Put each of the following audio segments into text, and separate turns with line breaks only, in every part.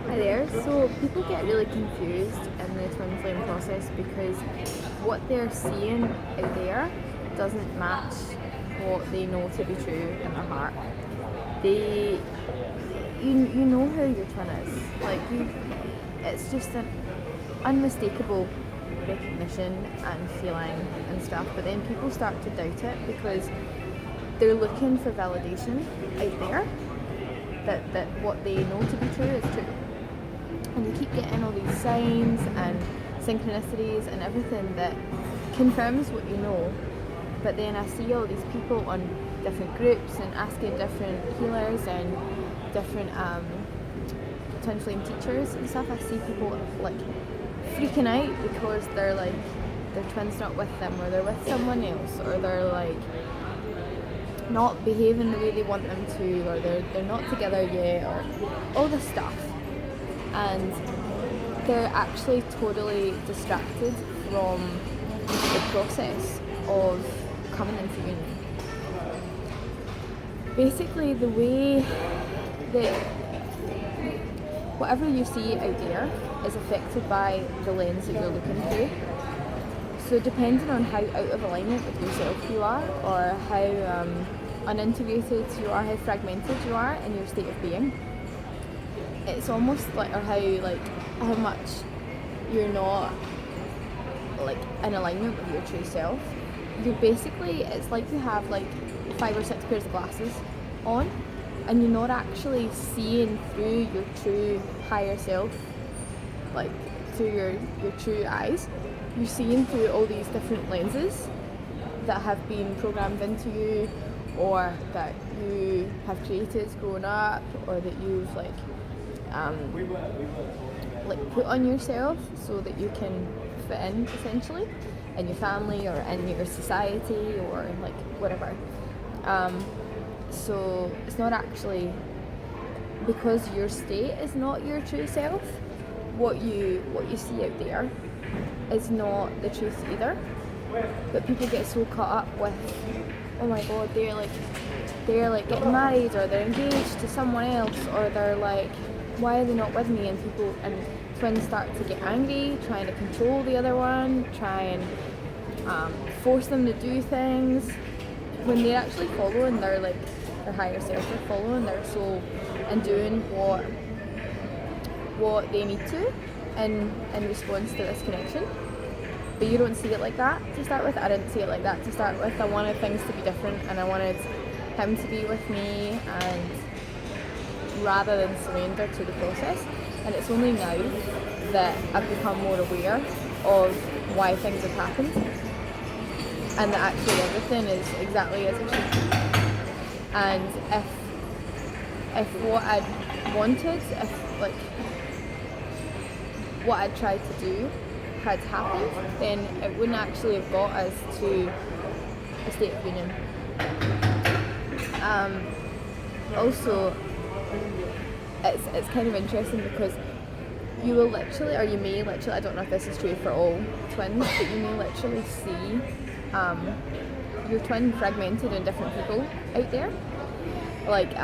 Hi there. So people get really confused in the twin flame process because what they're seeing out there doesn't match what they know to be true in their heart. They, you know who your twin is. It's just an unmistakable recognition and feeling and stuff. But then people start to doubt it because they're looking for validation out there that what they know to be true is true. And you keep getting all these signs and synchronicities and everything that confirms what you know. But then I see all these people on different groups and asking different healers and different twin flame teachers and stuff. I see people like freaking out because they're like their twin's not with them, or they're with someone else, or they're like not behaving the way they want them to, or they're not together yet, or all this stuff. And they're actually totally distracted from the process of coming into union. Basically, the way that whatever you see out there is affected by the lens that you're looking through. So depending on how out of alignment with yourself you are, or how unintegrated you are, how fragmented you are in your state of being, it's almost like, or how much you're not like in alignment with your true self. You basically, it's like you have like 5 or 6 pairs of glasses on, and you're not actually seeing through your true higher self, like through your true eyes. You're seeing through all these different lenses that have been programmed into you, or that you have created growing up, or that you've like put on yourself so that you can fit in, essentially, in your family or in your society, or like whatever. So it's not actually, because your state is not your true self, what you see out there is not the truth either. But people get so caught up with, oh my god, they're like getting married, or they're engaged to someone else, or they're like, why are they not with me? And people and twins start to get angry, trying to control the other one, try and force them to do things, when they're actually following their higher self. They're following their soul and doing what they need to in response to this connection. But you don't see it like that to start with. I didn't see it like that to start with. I wanted things to be different, and I wanted him to be with me, and rather than surrender to the process. And it's only now that I've become more aware of why things have happened, and that actually everything is exactly as it should be. And if what I'd wanted, if like what I'd tried to do had happened, then it wouldn't actually have got us to a state of union. Also, it's kind of interesting because you will literally, or you may literally, I don't know if this is true for all twins, but you may literally see your twin fragmented in different people out there. Like,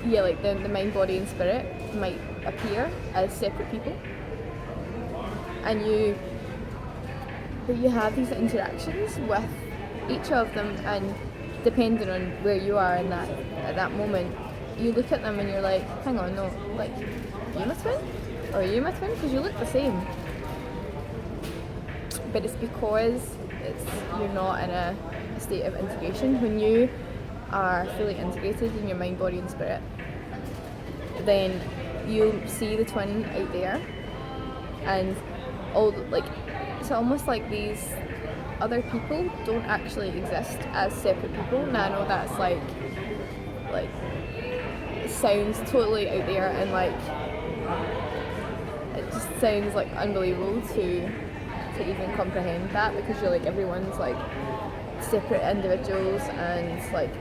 like the mind, body and spirit might appear as separate people, and you have these interactions with each of them, and depending on where you are in that at that moment, you look at them and you're like, hang on, no, like, are you my twin? Or are you my twin? Because you look the same. But it's because you're not in a state of integration. When you are fully integrated in your mind, body and spirit, then you see the twin out there, and all it's almost like these other people don't actually exist as separate people. Now I know that's like it sounds totally out there, and like it just sounds like unbelievable to even comprehend that, because you're like, everyone's like separate individuals, and like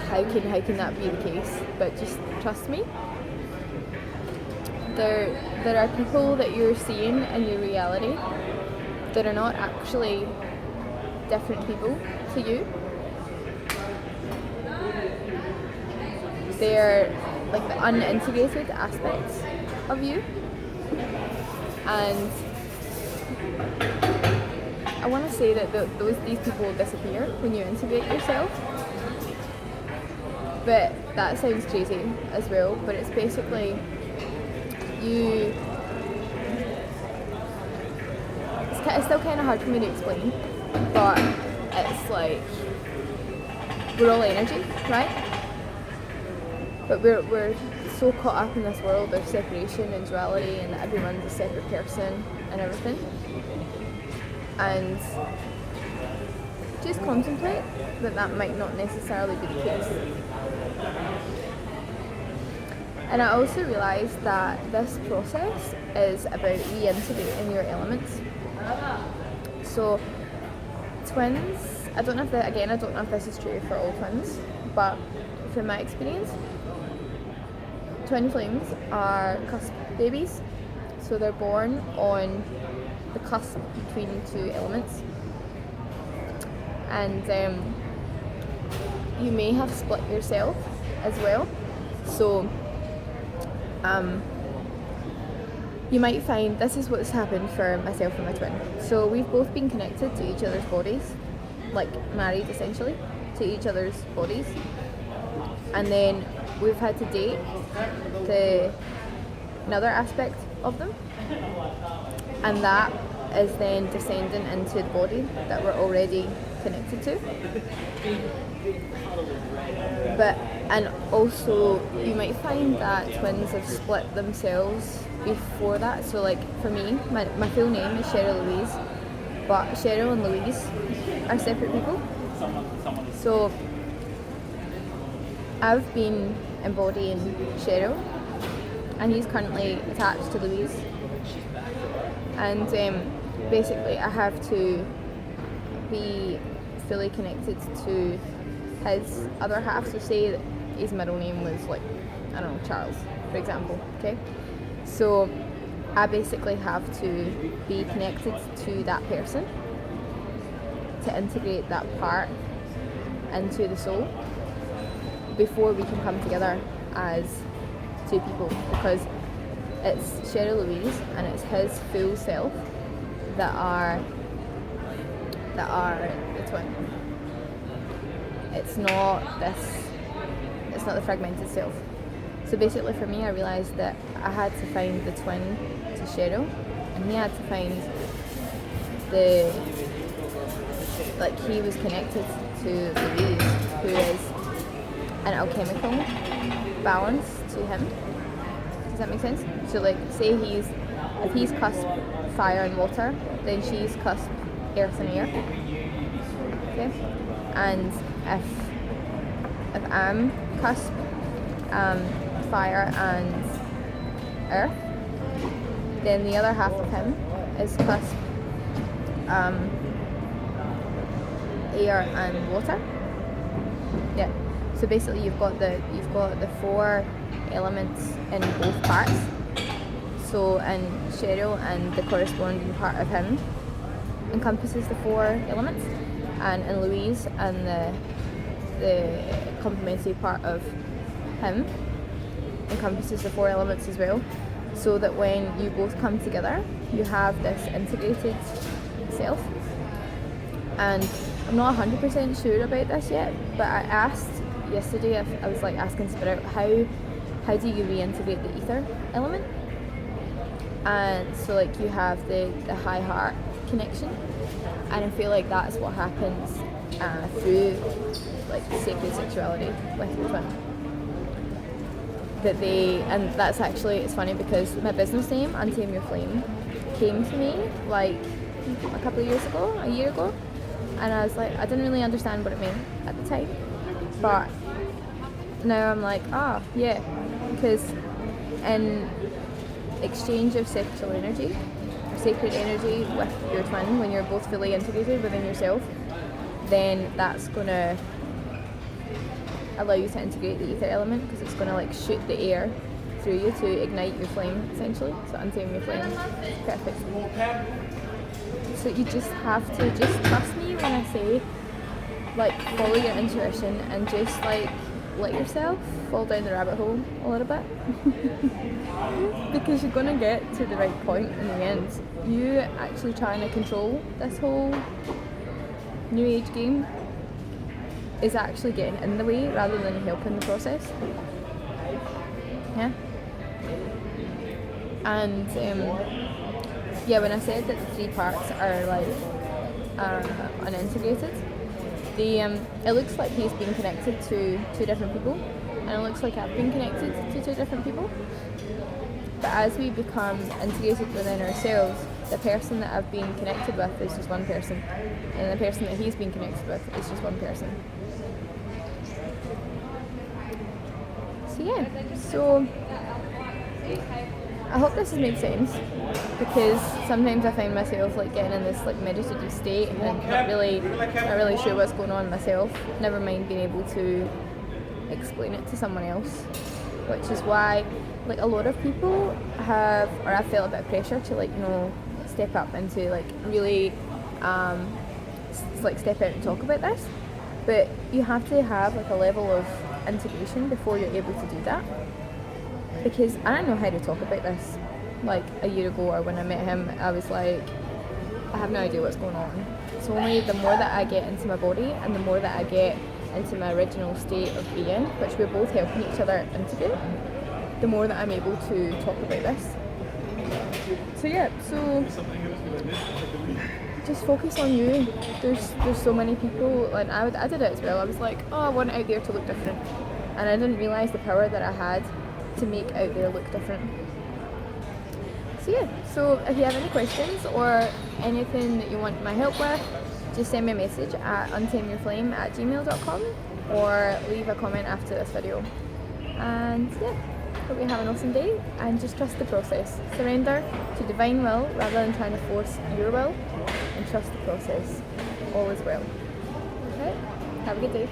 how can that be the case? But just trust me, there are people that you're seeing in your reality that are not actually different people to you. they're like the unintegrated aspects of you. And I want to say that these people disappear when you integrate yourself. But that sounds crazy as well, but it's basically it's still kind of hard for me to explain, but it's like we're all energy, right? But we're so caught up in this world of separation and duality, and that everyone's a separate person and everything. And just contemplate that might not necessarily be the case. And I also realised that this process is about reintegrating your elements. So twins, I don't know if this is true for all twins, but from my experience, twin flames are cusp babies. So they're born on the cusp between two elements. And you may have split yourself as well. So you might find, this is what's happened for myself and my twin. So we've both been connected to each other's bodies, like married essentially to each other's bodies. And then we've had to date another aspect of them. And that is then descending into the body that we're already connected to. And also you might find that twins have split themselves before that. So like for me, my full name is Cheryl Louise, but Cheryl and Louise are separate people. So I've been embodying Cheryl, and he's currently attached to Louise. And basically I have to be fully connected to his other half. So say that his middle name was like, I don't know, Charles, for example, okay? So I basically have to be connected to that person to integrate that part into the soul before we can come together as two people, because it's Cheryl Louise and it's his full self that are the twin. It's not the fragmented self. So basically for me, I realised that I had to find the twin to Cheryl, and he had to find he was connected to Louise, who is an alchemical balance to him. Does that make sense? So like, say if he's cusp fire and water, then she's cusp earth and air. Okay? And if I'm cusp fire and earth, then the other half of him is cusp air and water. Yeah. So basically you've got the four elements in both parts. So in Cheryl, and the corresponding part of him encompasses the four elements, and in Louise and the complementary part of him encompasses the four elements as well, so that when you both come together you have this integrated self. And I'm not 100% sure about this yet, but I asked yesterday, I was like asking Spirit, how do you reintegrate the ether element? And so like you have the high heart connection, and I feel like that's what happens through like sacred sexuality with your twin. And that's actually, it's funny because my business name, Untame Your Flame, came to me like a couple of years ago, a year ago, and I was like, I didn't really understand what it meant at the time, but now I'm like, yeah, because in exchange of sexual energy, sacred energy with your twin, when you're both fully integrated within yourself, then that's going to allow you to integrate the ether element, because it's going to like shoot the air through you to ignite your flame essentially. So untame your flame. Perfect. So you just have to just trust me when I say like follow your intuition and just like let yourself fall down the rabbit hole a little bit. Because you're going to get to the right point in the end. You actually trying to control this whole new age game is actually getting in the way rather than helping the process. Yeah. And when I said that the 3 parts are like unintegrated, it looks like he's been connected to 2 different people, and it looks like I've been connected to 2 different people. But as we become integrated within ourselves, the person that I've been connected with is just one person, and the person that he's been connected with is just one person. So I hope this has made sense, because sometimes I find myself like getting in this like meditative state and not really sure what's going on myself, never mind being able to explain it to someone else, which is why like a lot of people have, or I felt a bit of pressure to like, you know, step up and to like really like step out and talk about this. But you have to have like a level of integration before you're able to do that, because I didn't know how to talk about this like a year ago, or when I met him I was like, I have no idea what's going on. It's only the more that I get into my body and the more that I get into my original state of being, which we're both helping each other integrate, the more that I'm able to talk about this. So just focus on you. There's so many people, and I did it as well. I was like, oh, I want out there to look different, and I didn't realise the power that I had to make out there look different. So if you have any questions or anything that you want my help with, just send me a message at untameyourflame@gmail.com or leave a comment after this video. And hope you have an awesome day, and just trust the process. Surrender to divine will rather than trying to force your will, and trust the process. All is well. Okay? Have a good day.